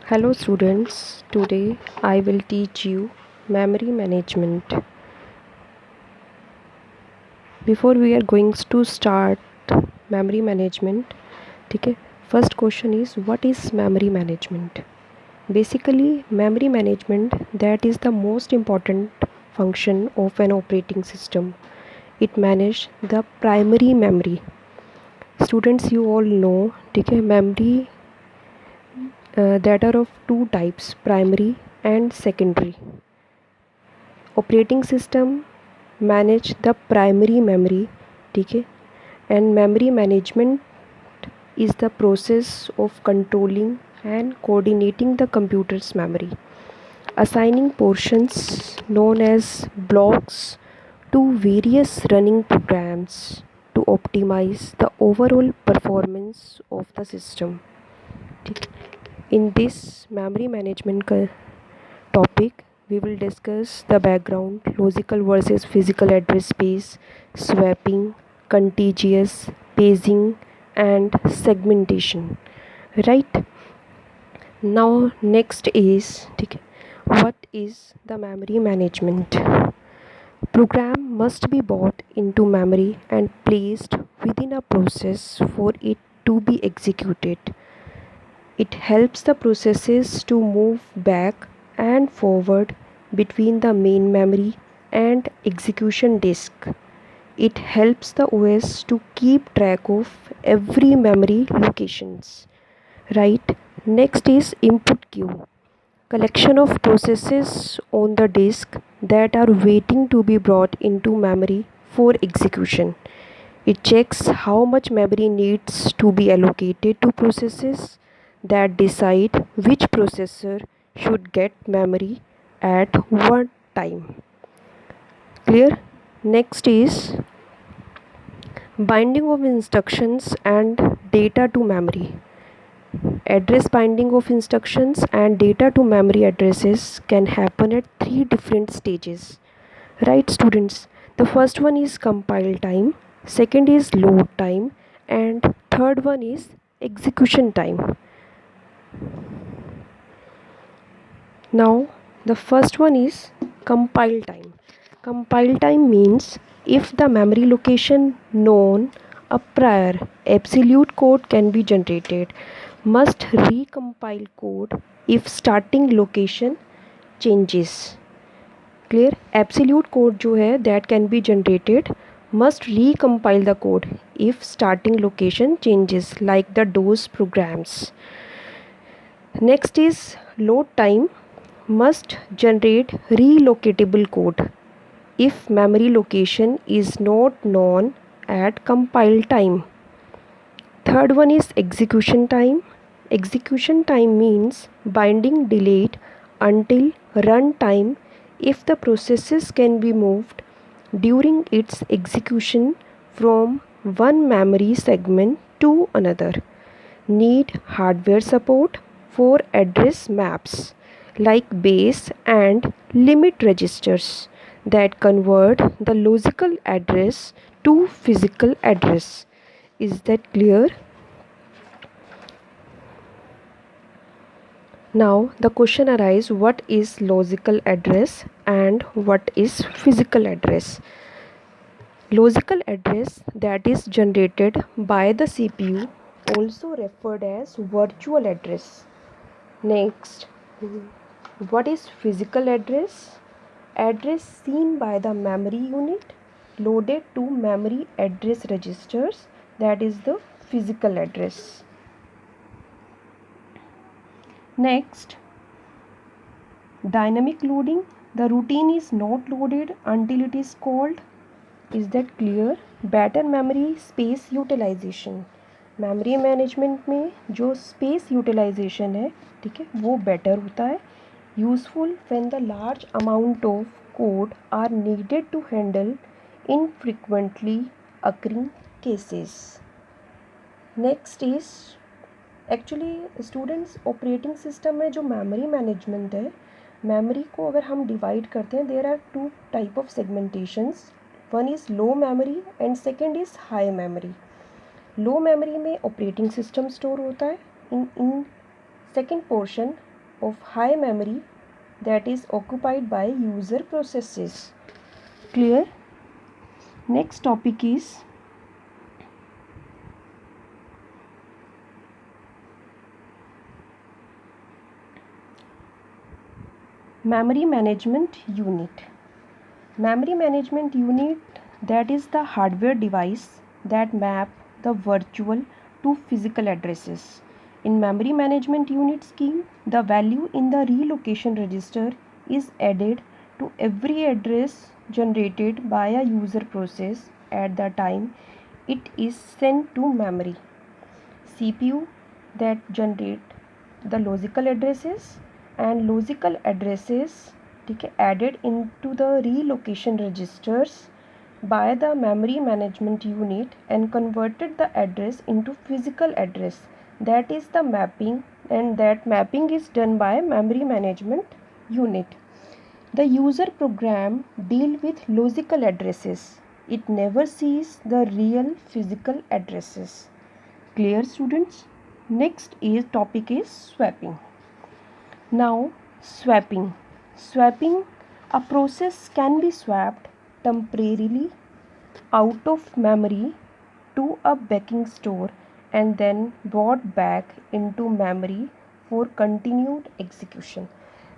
Hello students, today I will teach you memory management. Before we are going to start memory management, ठीक है, first question is what is memory management? Basically, memory management that is the most important function of an operating system. It manages the primary memory. Students, you all know, ठीक है, memory that are of two types, primary and secondary. Operating system manage the primary memory, ठीक है, and memory management is the process of controlling and coordinating the computer's memory, assigning portions known as blocks to various running programs to optimize the overall performance of the system. ठीक है. In this memory management topic, we will discuss the background, logical versus physical address space, swapping, contiguous, paging, and segmentation. Right? Now, next is ठीक है, what is the memory management? Program must be brought into memory and placed within a process for it to be executed. It helps the processes to move back and forward between the main memory and execution disk. It helps the OS to keep track of every memory locations. Right? Next is input queue. Collection of processes on the disk that are waiting to be brought into memory for execution. It checks how much memory needs to be allocated to processes that decide which processor should get memory at what time. Clear? Next is binding of instructions and data to memory. Address binding of instructions and data to memory addresses can happen at three different stages. Right, students? The first one is compile time, second is load time, and third one is execution time. Now, the first one is compile time. Compile time means if the memory location known a prior absolute code can be generated, must recompile code if starting location changes. Clear? Absolute code जो है that can be generated must recompile the code if starting location changes like the DOS programs. Next is load time must generate relocatable code if memory location is not known at compile time. Third one is execution time. Execution time means binding delayed until run time if the processes can be moved during its execution from one memory segment to another. Need hardware support for address maps like base and limit registers that convert the logical address to physical address. Is that clear? Now the question arises, what is logical address and what is physical address? Logical address that is generated by the CPU, also referred as virtual address. Next, what is physical address? Address seen by the memory unit loaded to memory address registers, that is the physical address. Next, dynamic loading. The routine is not loaded until it is called. Is that clear? Better memory space utilization. Memory management में जो space utilization है, ठीक है, वो better होता है. Useful when the large amount of code are needed to handle infrequently occurring cases. Next is actually students, operating system में जो मेमोरी मैनेजमेंट है, मेमोरी को अगर हम डिवाइड करते हैं, there are two type of segmentations. One is low memory and second is high memory. Low memory में operating system store होता है. In second portion of high memory that is occupied by user processes. Clear? Next topic is memory management unit. Memory management unit, that is the hardware device that map the virtual to physical addresses. In memory management unit scheme, the value in the relocation register is added to every address generated by a user process at the time it is sent to memory. CPU that generate the logical addresses, and logical addresses added into the relocation registers by the memory management unit and converted the address into physical address, that is the mapping, and that mapping is done by memory management unit. The user program deal with logical addresses. It never sees the real physical addresses. Clear, students? Next is topic is swapping. Now swapping. Swapping, a process can be swapped temporarily out of memory to a backing store and then brought back into memory for continued execution.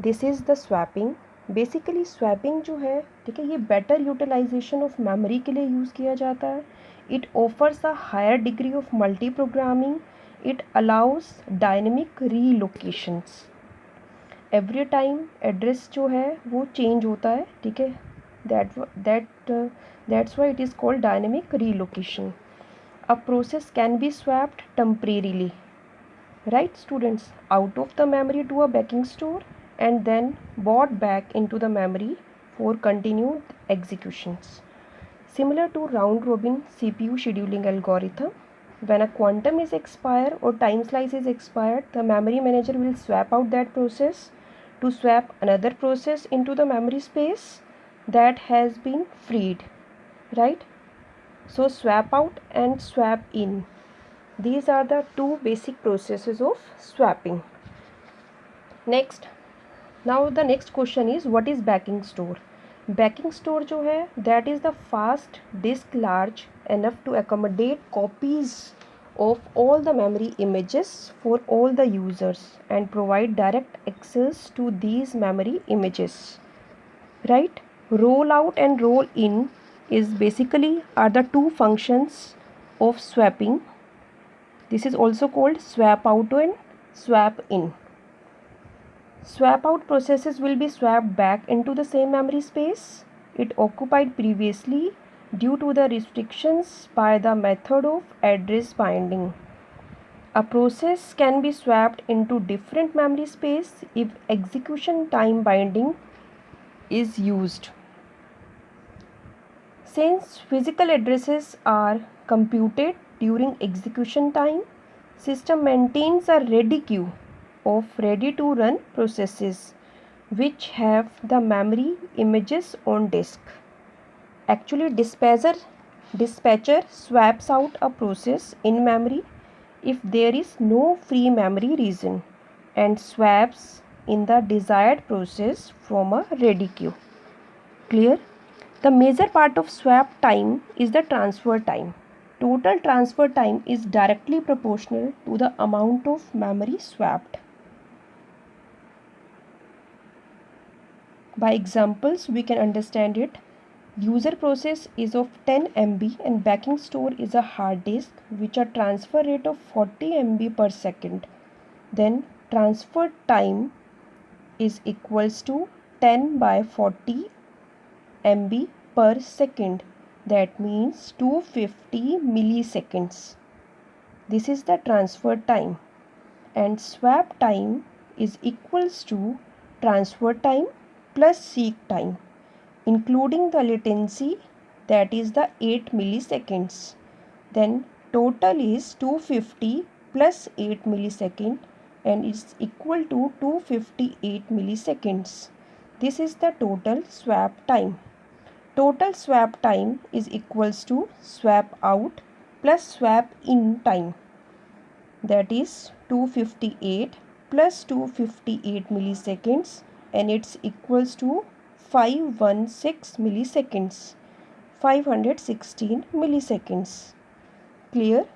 This is the swapping. Basically swapping जो है ठीक है, ये better utilisation of memory के लिए use किया जाता है. It offers a higher degree of multi programming. It allows dynamic relocations. Every time address जो है वो चेंज होता है, ठीक है. That's why it is called dynamic relocation. A process can be swapped temporarily, right students, out of the memory to a backing store and then brought back into the memory for continued executions. Similar to round robin CPU scheduling algorithm, when a quantum is expired or time slice is expired, the memory manager will swap out that process to swap another process into the memory space that has been freed, right? So swap out and swap in, these are the two basic processes of swapping. Next, now the next question is what is backing store? Backing store जो है that is the fast disk large enough to accommodate copies of all the memory images for all the users and provide direct access to these memory images, right? Roll out and roll in is basically are the two functions of swapping. This is also called swap out and swap in. Swap out processes will be swapped back into the same memory space it occupied previously due to the restrictions by the method of address binding. A process can be swapped into different memory space if execution time binding is used. Since physical addresses are computed during execution time, system maintains a ready queue of ready to run processes which have the memory images on disk. Actually, dispatcher swaps out a process in memory if there is no free memory region and swaps in the desired process from a ready queue. Clear? The major part of swap time is the transfer time. Total transfer time is directly proportional to the amount of memory swapped. By examples, we can understand it. User process is of 10 MB and backing store is a hard disk which a transfer rate of 40 MB per second. Then transfer time is equals to 10 by 40 MB per second, that means 250 milliseconds. This is the transfer time, and swap time is equals to transfer time plus seek time including the latency, that is the 8 milliseconds. Then total is 250 plus 8 millisecond and is equal to 258 milliseconds. This is the total swap time. Total swap time is equals to swap out plus swap in time, that is 258 plus 258 milliseconds, and it's equals to 516 milliseconds, 516 milliseconds. Clear?